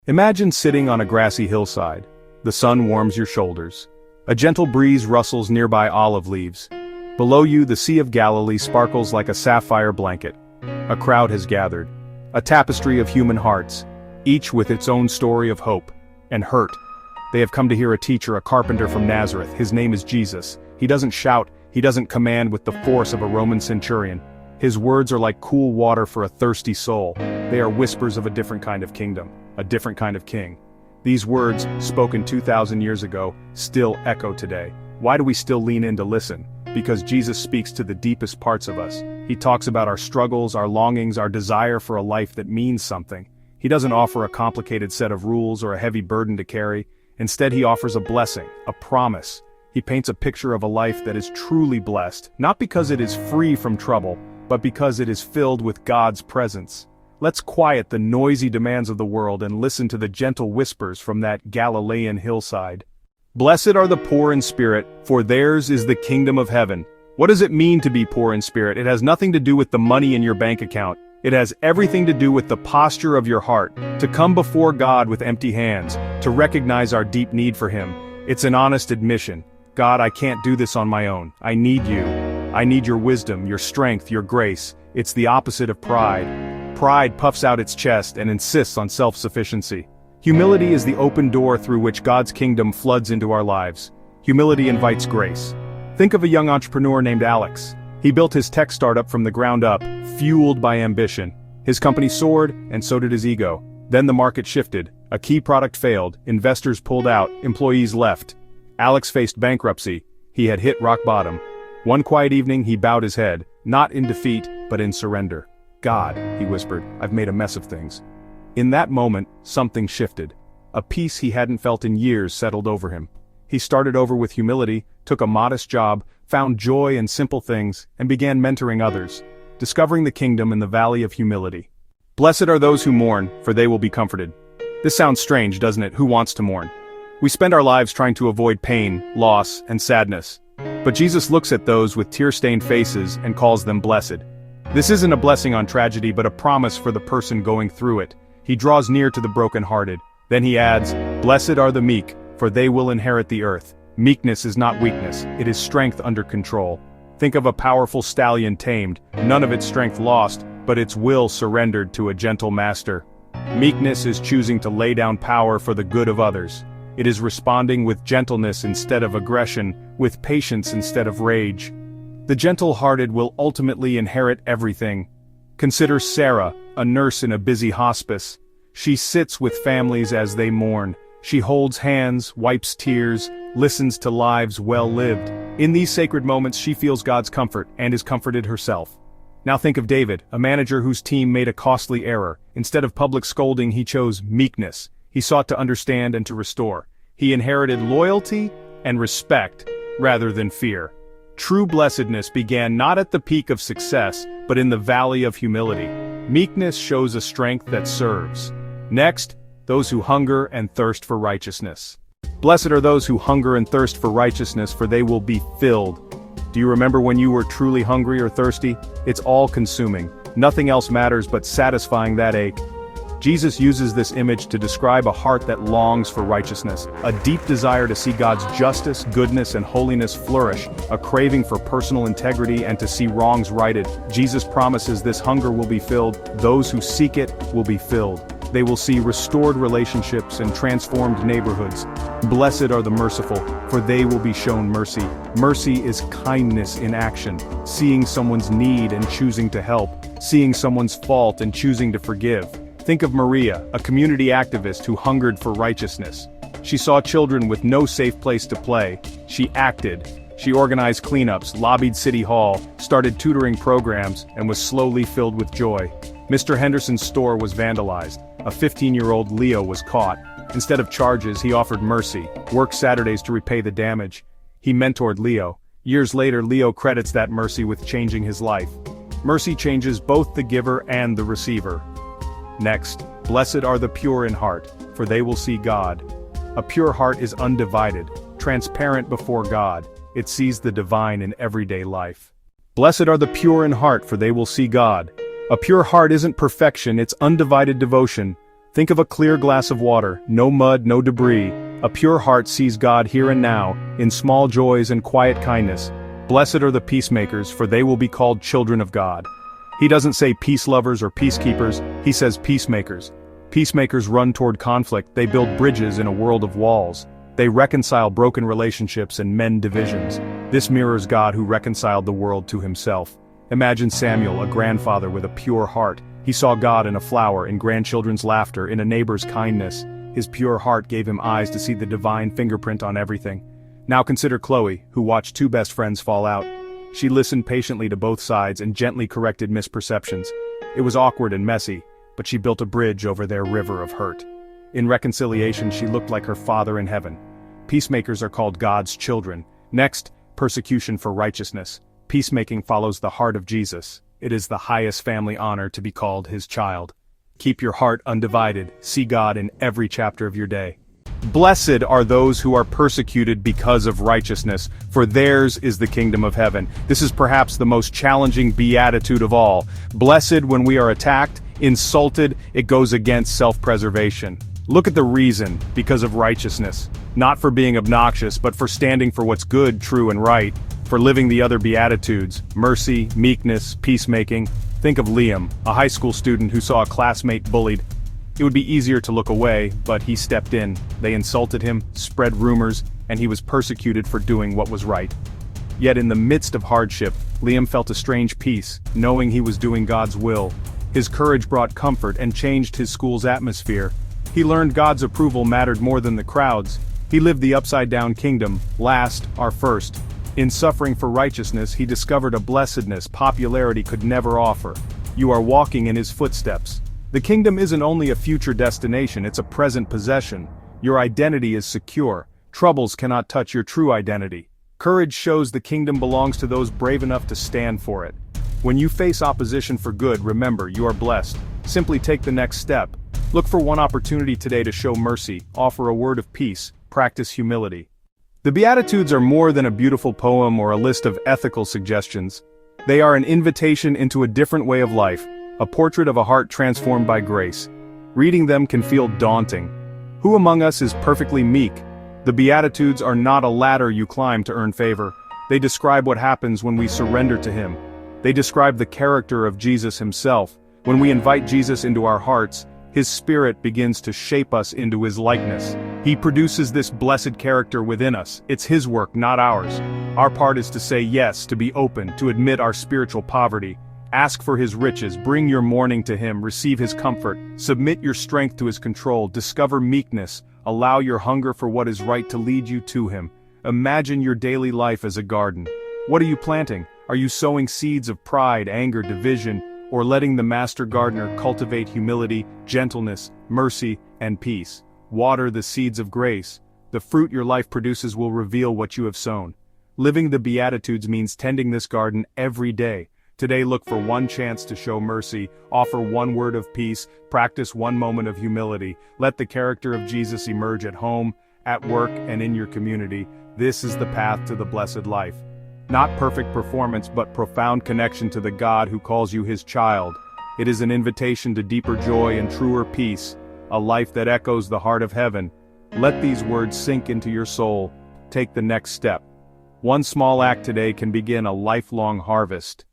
Imagine sitting on a grassy hillside. The sun warms your shoulders. A gentle breeze rustles nearby olive leaves. Below you, the Sea of Galilee sparkles like a sapphire blanket. A crowd has gathered. A tapestry of human hearts, each with its own story of hope and hurt. They have come to hear a teacher, a carpenter from Nazareth. His name is Jesus. He doesn't shout, he doesn't command with the force of a Roman centurion. His words are like cool water for a thirsty soul. They are whispers of a different kind of kingdom, a different kind of king. These words, spoken 2,000 years ago, still echo today. Why do we still lean in to listen? Because Jesus speaks to the deepest parts of us. He talks about our struggles, our longings, our desire for a life that means something. He doesn't offer a complicated set of rules or a heavy burden to carry. Instead, he offers a blessing, a promise. He paints a picture of a life that is truly blessed, not because it is free from trouble, but because it is filled with God's presence. Let's quiet the noisy demands of the world and listen to the gentle whispers from that Galilean hillside. Blessed are the poor in spirit, for theirs is the kingdom of heaven. What does it mean to be poor in spirit? It has nothing to do with the money in your bank account. It has everything to do with the posture of your heart, to come before God with empty hands, to recognize our deep need for Him. It's an honest admission. God, I can't do this on my own. I need you. I need your wisdom, your strength, your grace. It's the opposite of pride. Pride puffs out its chest and insists on self-sufficiency. Humility is the open door through which God's kingdom floods into our lives. Humility invites grace. Think of a young entrepreneur named Alex. He built his tech startup from the ground up, fueled by ambition. His company soared, and so did his ego. Then the market shifted. A key product failed, investors pulled out, employees left. Alex faced bankruptcy. He had hit rock bottom. One quiet evening, he bowed his head, not in defeat, but in surrender. God, he whispered, I've made a mess of things. In that moment, something shifted. A peace he hadn't felt in years settled over him. He started over with humility, took a modest job, found joy in simple things, and began mentoring others, discovering the kingdom in the valley of humility. Blessed are those who mourn, for they will be comforted. This sounds strange, doesn't it? Who wants to mourn? We spend our lives trying to avoid pain, loss, and sadness. But Jesus looks at those with tear-stained faces and calls them blessed. This isn't a blessing on tragedy, but a promise for the person going through it. He draws near to the brokenhearted. Then he adds, Blessed are the meek, for they will inherit the earth. Meekness is not weakness, it is strength under control. Think of a powerful stallion tamed, none of its strength lost, but its will surrendered to a gentle master. Meekness is choosing to lay down power for the good of others. It is responding with gentleness instead of aggression, with patience instead of rage. The gentle-hearted will ultimately inherit everything. Consider Sarah, a nurse in a busy hospice. She sits with families as they mourn. She holds hands, wipes tears, listens to lives well lived. In these sacred moments she feels God's comfort and is comforted herself. Now think of David, a manager whose team made a costly error. Instead of public scolding, he chose meekness. He sought to understand and to restore. He inherited loyalty and respect rather than fear. True blessedness began not at the peak of success, but in the valley of humility. Meekness shows a strength that serves. Next, those who hunger and thirst for righteousness. Blessed are those who hunger and thirst for righteousness, for they will be filled. Do you remember when you were truly hungry or thirsty? It's all-consuming. Nothing else matters but satisfying that ache. Jesus uses this image to describe a heart that longs for righteousness, a deep desire to see God's justice, goodness, and holiness flourish, a craving for personal integrity and to see wrongs righted. Jesus promises this hunger will be filled. Those who seek it will be filled. They will see restored relationships and transformed neighborhoods. Blessed are the merciful, for they will be shown mercy. Mercy is kindness in action, seeing someone's need and choosing to help, seeing someone's fault and choosing to forgive. Think of Maria, a community activist who hungered for righteousness. She saw children with no safe place to play. She acted. She organized cleanups, lobbied City Hall, started tutoring programs, and was slowly filled with joy. Mr. Henderson's store was vandalized. A 15-year-old Leo was caught. Instead of charges, he offered mercy, worked Saturdays to repay the damage. He mentored Leo. Years later, Leo credits that mercy with changing his life. Mercy changes both the giver and the receiver. Next, blessed are the pure in heart, for they will see God. A pure heart is undivided, transparent before God. It sees the divine in everyday life. Blessed are the pure in heart, for they will see God. A pure heart isn't perfection, it's undivided devotion. Think of a clear glass of water, no mud, no debris. A pure heart sees God here and now, in small joys and quiet kindness. Blessed are the peacemakers, for they will be called children of God. He doesn't say peace lovers or peacekeepers, he says peacemakers. Peacemakers run toward conflict, they build bridges in a world of walls. They reconcile broken relationships and mend divisions. This mirrors God who reconciled the world to himself. Imagine Samuel, a grandfather with a pure heart. He saw God in a flower, in grandchildren's laughter, in a neighbor's kindness. His pure heart gave him eyes to see the divine fingerprint on everything. Now consider Chloe, who watched two best friends fall out. She listened patiently to both sides and gently corrected misperceptions. It was awkward and messy, but she built a bridge over their river of hurt. In reconciliation, she looked like her Father in heaven. Peacemakers are called God's children. Next, persecution for righteousness. Peacemaking follows the heart of Jesus. It is the highest family honor to be called his child. Keep your heart undivided. See God in every chapter of your day. Blessed are those who are persecuted because of righteousness, for theirs is the kingdom of heaven. This is perhaps the most challenging beatitude of all. Blessed when we are attacked, insulted, it goes against self-preservation. Look at the reason, because of righteousness. Not for being obnoxious, but for standing for what's good, true, and right. For living the other beatitudes, mercy, meekness, peacemaking. Think of Liam, a high school student who saw a classmate bullied. It would be easier to look away, but he stepped in. They insulted him, spread rumors, and he was persecuted for doing what was right. Yet in the midst of hardship, Liam felt a strange peace, knowing he was doing God's will. His courage brought comfort and changed his school's atmosphere. He learned God's approval mattered more than the crowds. He lived the upside-down kingdom, last are first. In suffering for righteousness, he discovered a blessedness popularity could never offer. You are walking in his footsteps. The kingdom isn't only a future destination, it's a present possession. Your identity is secure. Troubles cannot touch your true identity. Courage shows the kingdom belongs to those brave enough to stand for it. When you face opposition for good, remember, you are blessed. Simply take the next step. Look for one opportunity today to show mercy, offer a word of peace, practice humility. The Beatitudes are more than a beautiful poem or a list of ethical suggestions. They are an invitation into a different way of life, a portrait of a heart transformed by grace. Reading them can feel daunting. Who among us is perfectly meek? The Beatitudes are not a ladder you climb to earn favor. They describe what happens when we surrender to him. They describe the character of Jesus himself. When we invite Jesus into our hearts, his spirit begins to shape us into his likeness. He produces this blessed character within us. It's his work, not ours. Our part is to say yes, to be open, to admit our spiritual poverty. Ask for his riches, bring your mourning to him, receive his comfort, submit your strength to his control, discover meekness, allow your hunger for what is right to lead you to him. Imagine your daily life as a garden. What are you planting? Are you sowing seeds of pride, anger, division, or letting the master gardener cultivate humility, gentleness, mercy, and peace? Water the seeds of grace. The fruit your life produces will reveal what you have sown. Living the Beatitudes means tending this garden every day. Today look for one chance to show mercy, offer one word of peace, practice one moment of humility. Let the character of Jesus emerge at home, at work, and in your community. This is the path to the blessed life. Not perfect performance, but profound connection to the God who calls you his child. It is an invitation to deeper joy and truer peace, a life that echoes the heart of heaven. Let these words sink into your soul. Take the next step. One small act today can begin a lifelong harvest.